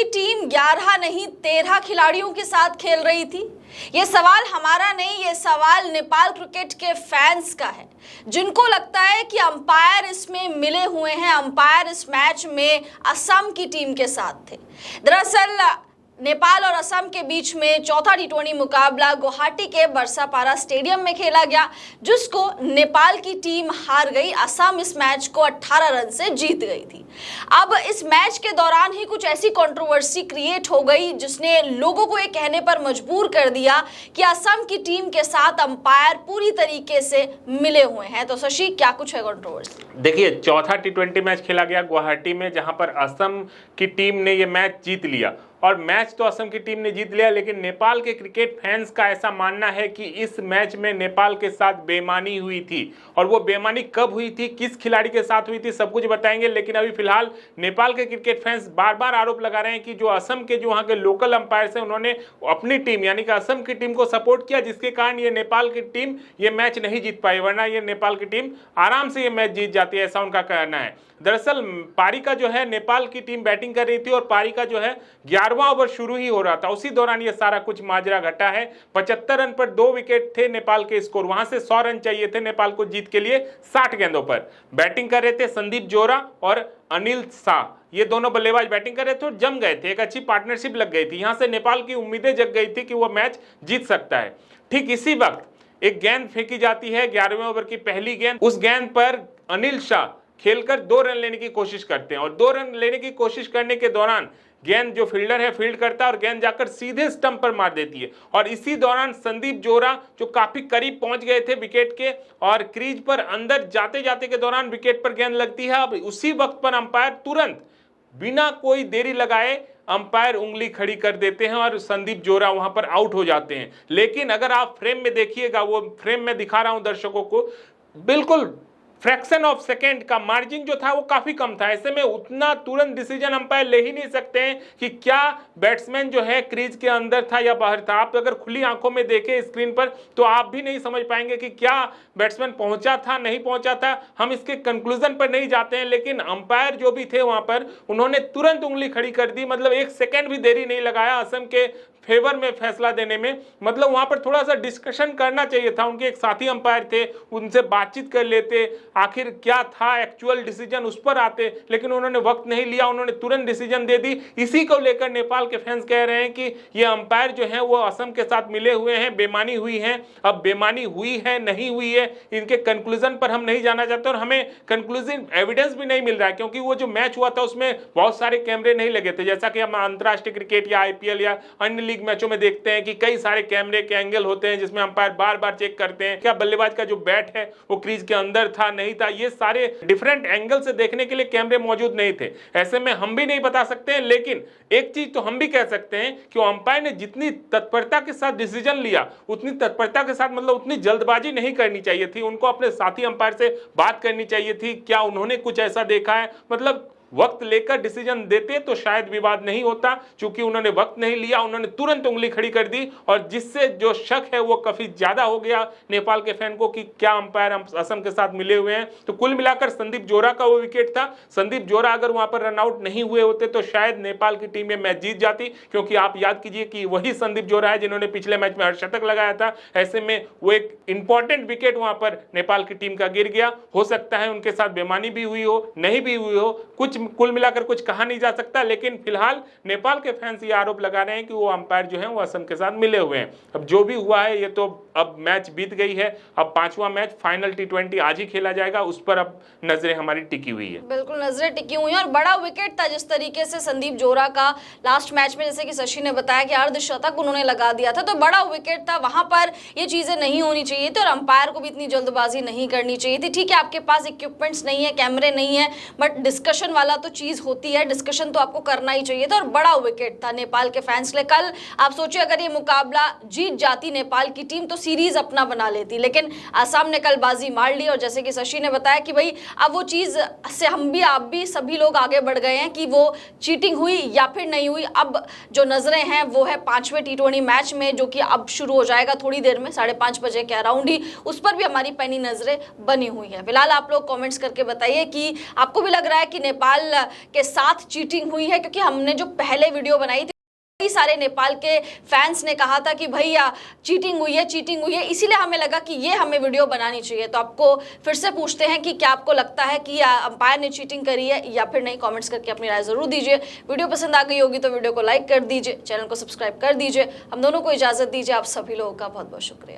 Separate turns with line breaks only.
Team 11 नहीं 13 खिलाड़ियों के साथ खेल रही थी। ये सवाल हमारा नहीं, ये सवाल नेपाल क्रिकेट के फैंस का है, जिनको लगता है कि अंपायर इसमें मिले हुए हैं, अंपायर इस मैच में असम की टीम के साथ थे। दरअसल नेपाल और असम के बीच में चौथा टी20 मुकाबला गुवाहाटी के बरसापारा स्टेडियम में खेला गया, जिसको नेपाल की टीम हार गई। असम इस मैच को 18 रन से जीत गई थी। अब इस मैच के दौरान ही कुछ ऐसी कंट्रोवर्सी क्रिएट हो गई जिसने लोगों को ये कहने पर मजबूर कर दिया कि असम की टीम के साथ अंपायर पूरी तरीके से मिले हुए हैं। तो शशि, क्या कुछ है कंट्रोवर्सी?
देखिए, चौथा टी20 मैच खेला गया गुवाहाटी में, जहां पर असम की टीम ने ये मैच जीत लिया। और मैच तो असम की टीम ने जीत लिया, लेकिन नेपाल के क्रिकेट फैंस का ऐसा मानना है कि इस मैच में नेपाल के साथ बेईमानी हुई थी। और वो बेईमानी कब हुई थी, किस खिलाड़ी के साथ हुई थी, सब कुछ बताएंगे। लेकिन अभी फिलहाल नेपाल के क्रिकेट फैंस बार बार आरोप लगा रहे हैं कि जो असम के जो वहाँ के लोकल अंपायर्स हैं, उन्होंने अपनी टीम यानी कि असम की टीम को सपोर्ट किया, जिसके कारण ये नेपाल की टीम ये मैच नहीं जीत पाई, वरना ये नेपाल की टीम आराम से ये मैच जीत जाती है, ऐसा उनका कहना है। दरअसल पारी का जो है नेपाल की टीम बैटिंग कर रही थी और पारी का जो है 11वां ओवर शुरू ही हो रहा था, उसी दौरान ये सारा कुछ माजरा घटा है। 75 रन पर 2 विकेट थे नेपाल के स्कोर, वहां से 100 रन चाहिए थे नेपाल को जीत के लिए। 60 गेंदों पर बैटिंग कर रहे थे संदीप जोरा और अनिल शाह, ये दोनों बल्लेबाज बैटिंग कर रहे थे और जम गए थे, एक अच्छी पार्टनरशिप लग गई थी। यहां से नेपाल की उम्मीदें जग गई थी कि वो मैच जीत सकता है। ठीक इसी वक्त एक गेंद फेंकी जाती है, 11वें ओवर की पहली गेंद। उस गेंद पर अनिल शाह खेलकर 2 रन लेने की कोशिश करते हैं और 2 रन लेने की कोशिश करने के दौरान गेंद जो फील्डर है फील्ड करता है और गेंद जाकर सीधे स्टंप पर मार देती है। और इसी दौरान संदीप जोरा जो काफी करीब पहुंच गए थे विकेट के और क्रीज पर अंदर जाते जाते के दौरान विकेट पर गेंद लगती है। अब उसी वक्त पर अंपायर तुरंत बिना कोई देरी लगाए अंपायर उंगली खड़ी कर देते हैं और संदीप जोरा वहां पर आउट हो जाते हैं। लेकिन अगर आप फ्रेम में देखिएगा, वो फ्रेम में दिखा रहा हूं दर्शकों को, बिल्कुल फ्रैक्शन ऑफ सेकेंड का मार्जिन जो था वो काफी कम था। ऐसे में उतना तुरंत डिसीजन अंपायर ले ही नहीं सकते हैं कि क्या बैट्समैन जो है क्रीज के अंदर था या बाहर था। आप अगर खुली आंखों में देखें स्क्रीन पर तो आप भी नहीं समझ पाएंगे कि क्या बैट्समैन पहुंचा था नहीं पहुंचा था। हम इसके कंक्लूजन पर नहीं जाते हैं, लेकिन अंपायर जो भी थे वहां पर उन्होंने तुरंत उंगली खड़ी कर दी, मतलब 1 सेकेंड भी देरी नहीं लगाया असम के फेवर में फैसला देने में। मतलब वहां पर थोड़ा सा डिस्कशन करना चाहिए था, उनके एक साथी अंपायर थे, उनसे बातचीत कर लेते, आखिर क्या था एक्चुअल डिसीजन उस पर आते, लेकिन उन्होंने वक्त नहीं लिया, उन्होंने तुरंत डिसीजन दे दी। इसी को लेकर नेपाल के फैंस कह रहे हैं कि ये अंपायर जो है वो असम के साथ मिले हुए हैं, बेईमानी हुई है। अब बेईमानी हुई है नहीं हुई है, इनके कंक्लूजन पर हम नहीं जाना चाहते और हमें कंक्लूसिव एविडेंस भी नहीं मिल रहा है, क्योंकि वो जो मैच हुआ था उसमें बहुत सारे कैमरे नहीं लगे थे। जैसा कि हम अंतर्राष्ट्रीय क्रिकेट या IPL या अन्य लीग मैचों में देखते हैं कि कई सारे कैमरे के एंगल होते हैं जिसमें अंपायर बार बार चेक करते हैं क्या बल्लेबाज का जो बैट है वो क्रीज के अंदर था नहीं था। ये सारे डिफरेंट एंगल से देखने के लिए कैमरे मौजूद नहीं थे। ऐसे में हम भी नहीं बता सकते हैं, लेकिन एक चीज तो हम भी कह सकते हैं कि अंपायर ने जितनी तत्परता के साथ डिसीजन लिया, उतनी तत्परता के साथ मतलब उतनी जल्दबाजी नहीं करनी चाहिए थी। उनको अपने साथी अंपायर से बात करनी चाहिए थी, क्या उन्होंने कुछ ऐसा देखा है, मतलब वक्त लेकर डिसीजन देते तो शायद विवाद नहीं होता। चूंकि उन्होंने वक्त नहीं लिया, उन्होंने तुरंत उंगली खड़ी कर दी और जिससे जो शक है वो काफी ज्यादा हो गया नेपाल के फैन को कि क्या अंपायर असम के साथ मिले हुए हैं। तो कुल मिलाकर संदीप जोरा का वो विकेट था। संदीप जोरा अगर वहां पर रन आउट नहीं हुए होते तो शायद नेपाल की टीम में मैच जीत जाती, क्योंकि आप याद कीजिए कि वही संदीप जोरा है जिन्होंने पिछले मैच में अर्धशतक लगाया था। ऐसे में वो एक इंपॉर्टेंट विकेट वहां पर नेपाल की टीम का गिर गया। हो सकता है उनके साथ बेईमानी भी हुई हो, नहीं भी हुई हो, कुल मिलाकर कुछ कहा नहीं जा सकता। लेकिन फिलहाल नेपाल के फैंस ये आरोप लगा रहे हैं कि वो अंपायर जो है वो असम के साथ मिले हुए हैं। अब जो भी हुआ है ये तो अब मैच बीत गई है। अब 5वां मैच फाइनल टी20 आज ही खेला जाएगा, उस पर अब नजरें हमारी टिकी हुई है।
बिल्कुल नजरें टिकी हुई हैं और बड़ा विकेट था जिस तरीके से संदीप जोरा का लास्ट मैच में, जैसे कि शशि ने बताया कि अर्धशतक उन्होंने लगा दिया था, तो बड़ा विकेट था। वहां पर ये चीजें नहीं होनी चाहिए थी और अंपायर को भी इतनी जल्दबाजी नहीं करनी चाहिए थी। ठीक है, आपके पास इक्विपमेंट्स नहीं है, कैमरे नहीं है, बट डिस्कशन वाला तो चीज होती है, डिस्कशन तो आपको करना ही चाहिए था और बड़ा विकेट था नेपाल के फैंस के लिए। कल आप सोचिए अगर ये मुकाबला जीत जाती नेपाल की टीम तो सीरीज अपना बना लेती, लेकिन असम ने कल बाजी मार ली। और जैसे कि शशि ने बताया कि भाई अब वो चीज़ से हम भी, आप भी, सभी लोग आगे बढ़ गए हैं कि वो चीटिंग हुई या फिर नहीं हुई। अब जो नजरें हैं वो है 5वें T20 मैच में, जो कि अब शुरू हो जाएगा थोड़ी देर में, 5:30 बजे के अराउंड ही। उस पर भी हमारी पैनी नजरें बनी हुई है। फिलहाल आप लोग कमेंट्स करके बताइए कि आपको भी लग रहा है कि नेपाल के साथ चीटिंग हुई है, क्योंकि हमने जो पहले वीडियो बनाई थी कई सारे नेपाल के फैंस ने कहा था कि भैया चीटिंग हुई है, चीटिंग हुई है, इसीलिए हमें लगा कि ये हमें वीडियो बनानी चाहिए। तो आपको फिर से पूछते हैं कि क्या आपको लगता है कि अंपायर ने चीटिंग करी है या फिर नहीं? कमेंट्स करके अपनी राय जरूर दीजिए। वीडियो पसंद आ गई होगी तो वीडियो को लाइक कर दीजिए, चैनल को सब्सक्राइब कर दीजिए। हम दोनों को इजाजत दीजिए। आप सभी लोगों का बहुत बहुत शुक्रिया।